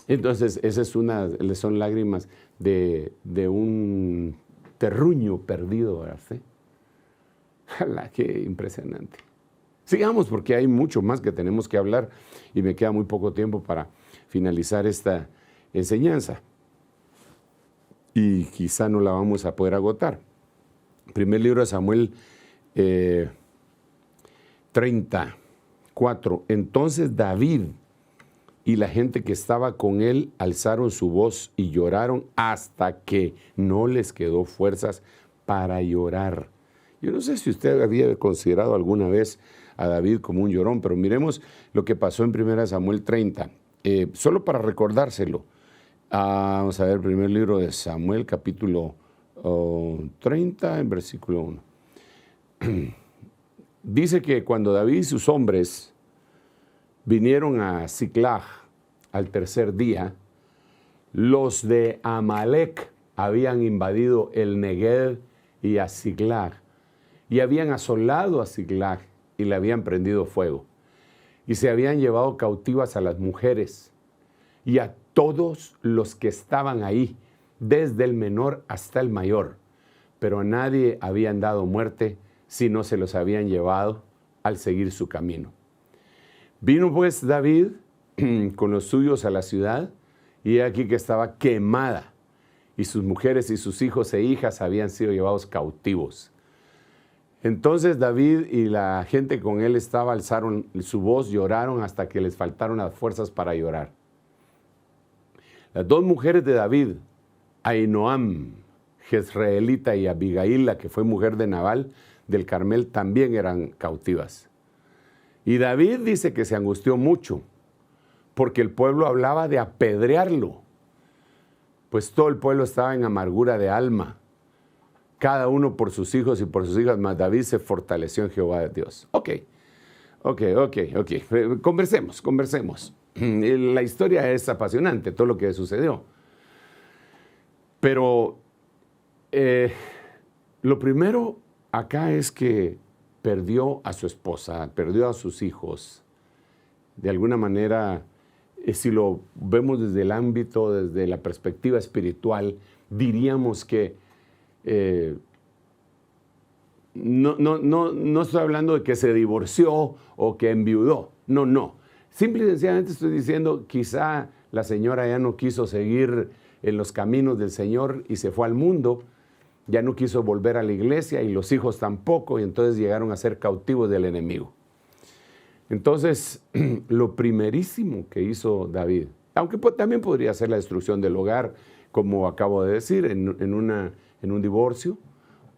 Entonces, son lágrimas de un terruño perdido, ¿verdad? ¡Hala, qué impresionante! Sigamos, porque hay mucho más que tenemos que hablar y me queda muy poco tiempo para finalizar esta enseñanza. Y quizá no la vamos a poder agotar. Primer libro de Samuel 34. Entonces David y la gente que estaba con él alzaron su voz y lloraron hasta que no les quedó fuerzas para llorar. Yo no sé si usted había considerado alguna vez a David como un llorón, pero miremos lo que pasó en 1 Samuel 30. Solo para recordárselo, vamos a ver el primer libro de Samuel, capítulo 30, en versículo 1. Dice que cuando David y sus hombres vinieron a Siclag al tercer día, los de Amalec habían invadido el Negev y a Siclag, y habían asolado a Siclag y le habían prendido fuego, y se habían llevado cautivas a las mujeres y a todos los que estaban ahí, desde el menor hasta el mayor, pero a nadie habían dado muerte, sino se los habían llevado al seguir su camino. Vino pues David con los suyos a la ciudad, y he aquí que estaba quemada, y sus mujeres y sus hijos e hijas habían sido llevados cautivos. Entonces David y la gente con él alzaron su voz, lloraron hasta que les faltaron las fuerzas para llorar. Las 2 mujeres de David, Ahinoam, Jezreelita, y Abigail, la que fue mujer de Nabal del Carmel, también eran cautivas. Y David dice que se angustió mucho porque el pueblo hablaba de apedrearlo, pues todo el pueblo estaba en amargura de alma, cada uno por sus hijos y por sus hijas, mas David se fortaleció en Jehová de Dios. Ok. Conversemos. La historia es apasionante, todo lo que sucedió. Pero lo primero acá es que perdió a su esposa, perdió a sus hijos. De alguna manera, si lo vemos desde el ámbito, desde la perspectiva espiritual, diríamos que no estoy hablando de que se divorció o que enviudó. No. Simple y sencillamente estoy diciendo, quizá la señora ya no quiso seguir en los caminos del Señor y se fue al mundo, ya no quiso volver a la iglesia y los hijos tampoco, y entonces llegaron a ser cautivos del enemigo. Entonces, lo primerísimo que hizo David, aunque también podría ser la destrucción del hogar, como acabo de decir, en un divorcio,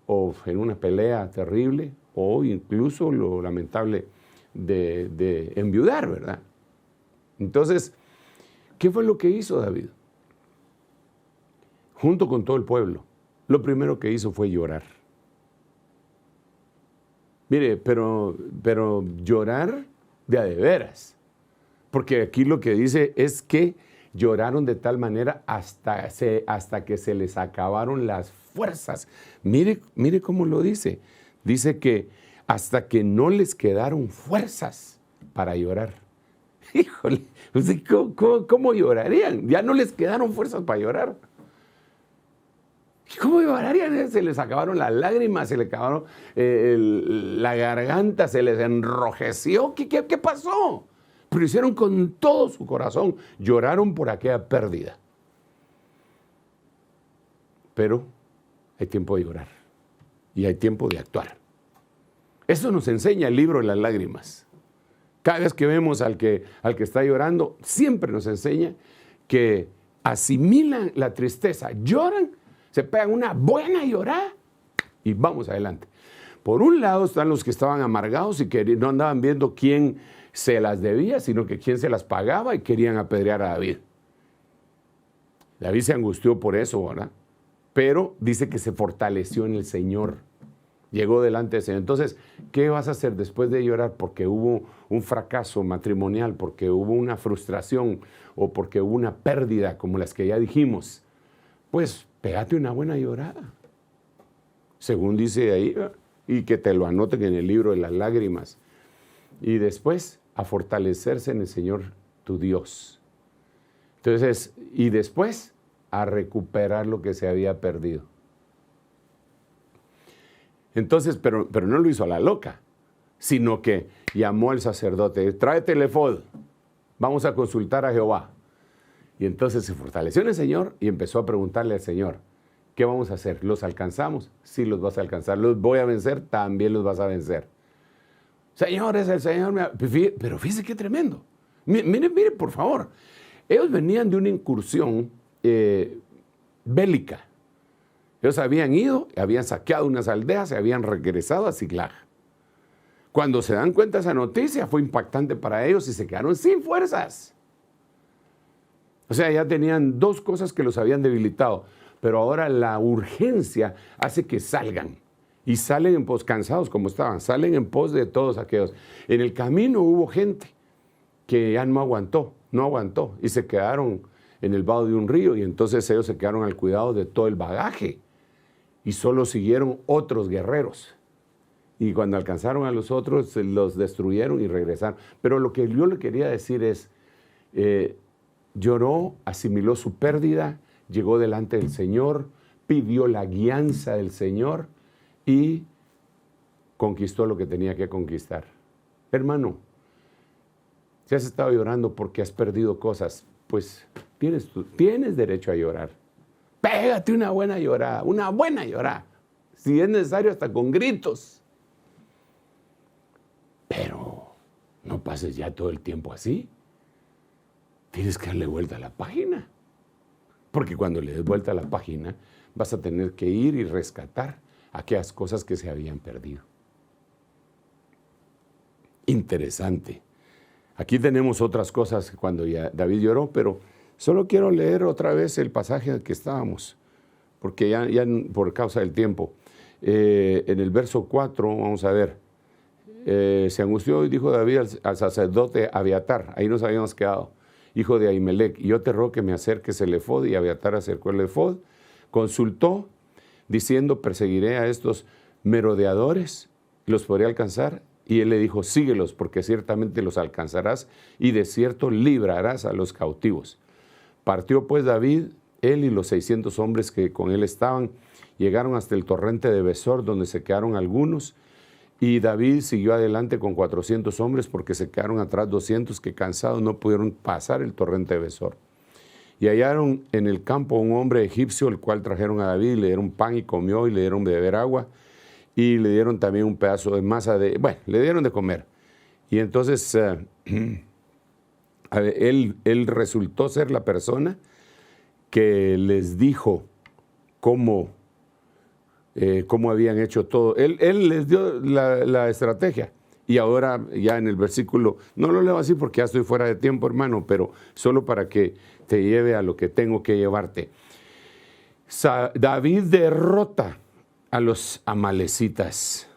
o en una pelea terrible, o incluso lo lamentable de enviudar, ¿verdad? Entonces, ¿qué fue lo que hizo David? Junto con todo el pueblo, lo primero que hizo fue llorar. Mire, pero llorar de a de veras, porque aquí lo que dice es que lloraron de tal manera hasta que se les acabaron las fuerzas. Mire cómo lo dice. Dice que hasta que no les quedaron fuerzas para llorar. Híjole, ¿cómo llorarían? Ya no les quedaron fuerzas para llorar. ¿Cómo llorarían? Se les acabaron las lágrimas, se les acabaron la garganta, se les enrojeció. ¿Qué pasó? Pero hicieron con todo su corazón, lloraron por aquella pérdida. Pero hay tiempo de llorar y hay tiempo de actuar. Eso nos enseña el libro de las lágrimas. Cada vez que vemos al que está llorando, siempre nos enseña que asimilan la tristeza, lloran, se pegan una buena llorada y vamos adelante. Por un lado están los que estaban amargados y que no andaban viendo quién se las debía, sino que quién se las pagaba y querían apedrear a David. David se angustió por eso, ¿verdad? Pero dice que se fortaleció en el Señor. Llegó delante del Señor. Entonces, ¿qué vas a hacer después de llorar porque hubo un fracaso matrimonial, porque hubo una frustración o porque hubo una pérdida como las que ya dijimos? Pues pégate una buena llorada, según dice ahí, y que te lo anoten en el libro de las lágrimas. Y después a fortalecerse en el Señor tu Dios. Entonces, y después a recuperar lo que se había perdido. Entonces, pero no lo hizo a la loca, sino que llamó al sacerdote, tráete el efod, vamos a consultar a Jehová. Y entonces se fortaleció en el Señor y empezó a preguntarle al Señor, ¿qué vamos a hacer? ¿Los alcanzamos? Sí, los vas a alcanzar. ¿Los voy a vencer? También los vas a vencer. Señor, es el Señor. Pero fíjese qué tremendo. Mire, por favor. Ellos venían de una incursión bélica. Ellos habían ido, habían saqueado unas aldeas y habían regresado a Ziklag. Cuando se dan cuenta de esa noticia, fue impactante para ellos y se quedaron sin fuerzas. O sea, ya tenían dos cosas que los habían debilitado, pero ahora la urgencia hace que salgan. Y salen en pos, cansados como estaban, salen en pos de todos aquellos. En el camino hubo gente que ya no aguantó, y se quedaron en el vado de un río, y entonces ellos se quedaron al cuidado de todo el bagaje, y solo siguieron otros guerreros. Y cuando alcanzaron a los otros, los destruyeron y regresaron. Pero lo que yo le quería decir es, lloró, asimiló su pérdida, llegó delante del Señor, pidió la guianza del Señor y conquistó lo que tenía que conquistar. Hermano, si has estado llorando porque has perdido cosas, pues tienes derecho a llorar. Pégate una buena llorada, si es necesario hasta con gritos. Pero no pases ya todo el tiempo así. Tienes que darle vuelta a la página. Porque cuando le des vuelta a la página, vas a tener que ir y rescatar aquellas cosas que se habían perdido. Interesante. Aquí tenemos otras cosas cuando ya David lloró, pero solo quiero leer otra vez el pasaje en el que estábamos, porque ya por causa del tiempo. En el verso 4, vamos a ver, se angustió y dijo David al sacerdote Abiatar, ahí nos habíamos quedado, hijo de Ahimelech, y yo te ruego que me acerques el efod, y Abiatar acercó el efod, consultó, diciendo, perseguiré a estos merodeadores, los podré alcanzar, y él le dijo, síguelos, porque ciertamente los alcanzarás, y de cierto librarás a los cautivos. Partió pues David, él y los 600 hombres que con él estaban, llegaron hasta el torrente de Besor, donde se quedaron algunos, y David siguió adelante con 400 hombres, porque se quedaron atrás 200 que cansados no pudieron pasar el torrente de Besor. Y hallaron en el campo un hombre egipcio, el cual trajeron a David, le dieron pan y comió, y le dieron de beber agua, y le dieron también un pedazo de masa le dieron de comer. Y entonces él resultó ser la persona que les dijo cómo habían hecho todo. Él les dio la estrategia. Y ahora ya en el versículo, no lo leo así porque ya estoy fuera de tiempo, hermano, pero solo para que te lleve a lo que tengo que llevarte. David derrota a los amalecitas.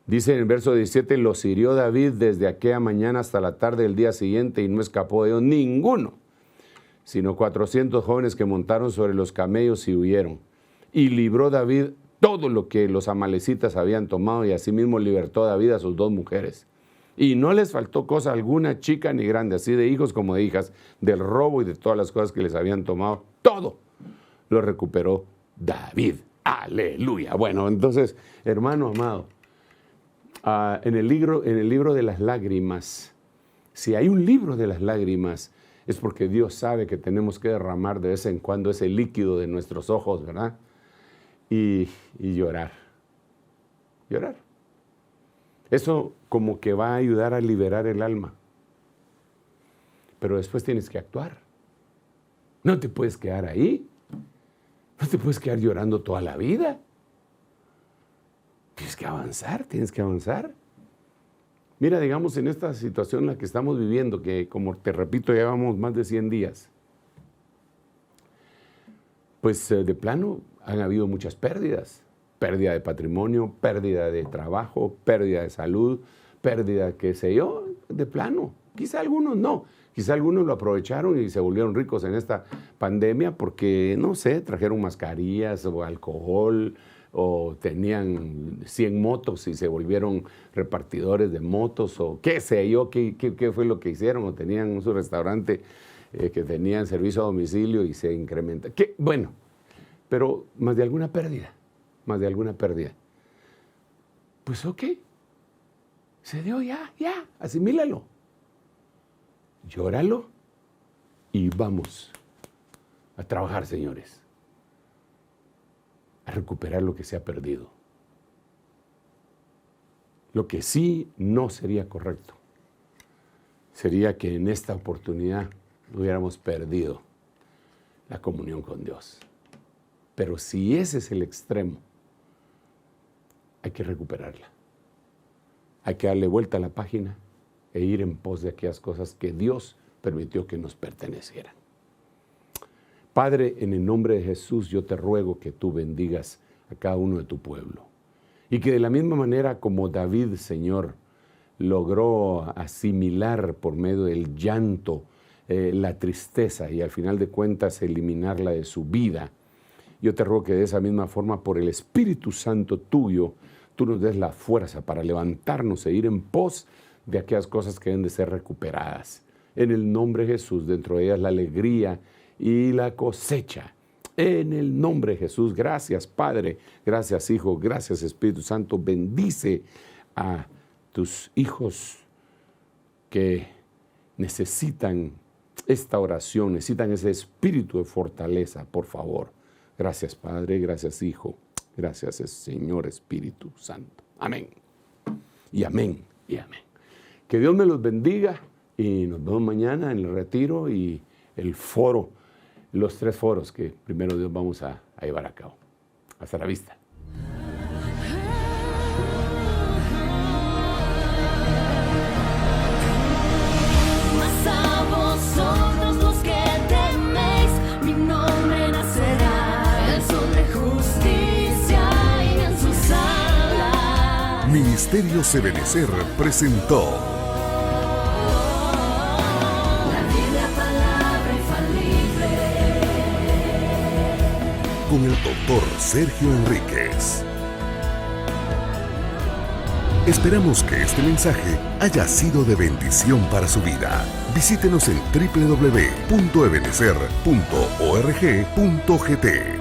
Dice en el verso 17, los hirió David desde aquella mañana hasta la tarde del día siguiente y no escapó de ellos ninguno, sino 400 jóvenes que montaron sobre los camellos y huyeron. Y libró David todo lo que los amalecitas habían tomado, y asimismo libertó David a sus 2 mujeres. Y no les faltó cosa alguna, chica ni grande, así de hijos como de hijas, del robo y de todas las cosas que les habían tomado. Todo lo recuperó David. ¡Aleluya! Bueno, entonces, hermano amado, en el libro de las lágrimas, si hay un libro de las lágrimas, es porque Dios sabe que tenemos que derramar de vez en cuando ese líquido de nuestros ojos, ¿verdad? Y llorar. Llorar. Eso como que va a ayudar a liberar el alma. Pero después tienes que actuar. No te puedes quedar ahí. No te puedes quedar llorando toda la vida. Tienes que avanzar, tienes que avanzar. Mira, digamos, en esta situación en la que estamos viviendo, que como te repito, llevamos más de 100 días, pues de plano han habido muchas pérdidas. Pérdida de patrimonio, pérdida de trabajo, pérdida de salud, pérdida, qué sé yo, de plano. Quizá algunos no. Quizá algunos lo aprovecharon y se volvieron ricos en esta pandemia porque, no sé, trajeron mascarillas o alcohol, o tenían 100 motos y se volvieron repartidores de motos, o qué sé yo, qué fue lo que hicieron, o tenían su restaurante que tenían servicio a domicilio y se incrementa. Bueno, pero más de alguna pérdida. Pues ok, se dio ya, asimílalo. Llóralo y vamos a trabajar, señores, a recuperar lo que se ha perdido. Lo que sí no sería correcto sería que en esta oportunidad hubiéramos perdido la comunión con Dios. Pero si ese es el extremo, hay que recuperarla. Hay que darle vuelta a la página e ir en pos de aquellas cosas que Dios permitió que nos pertenecieran. Padre, en el nombre de Jesús, yo te ruego que tú bendigas a cada uno de tu pueblo. Y que de la misma manera como David, Señor, logró asimilar por medio del llanto la tristeza y al final de cuentas eliminarla de su vida, yo te ruego que de esa misma forma, por el Espíritu Santo tuyo, tú nos des la fuerza para levantarnos e ir en pos de aquellas cosas que deben de ser recuperadas. En el nombre de Jesús, dentro de ellas la alegría y la cosecha. En el nombre de Jesús, gracias Padre, gracias Hijo, gracias Espíritu Santo. Bendice a tus hijos que necesitan esta oración, necesitan ese espíritu de fortaleza, por favor. Gracias Padre, gracias Hijo, gracias Señor Espíritu Santo. Amén. Y amén, y amén. Que Dios me los bendiga y nos vemos mañana en el retiro y el foro, los 3 foros que primero Dios vamos a llevar a cabo. Hasta la vista. Mas a vosotros los que teméis, mi nombre nacerá, el sol de justicia y en sus alas. Ministerios Ebenecer presentó La Biblia, palabra infalible. con el doctor Sergio Enríquez. Esperamos que este mensaje haya sido de bendición para su vida. Visítenos en www.ebenecer.org.gt.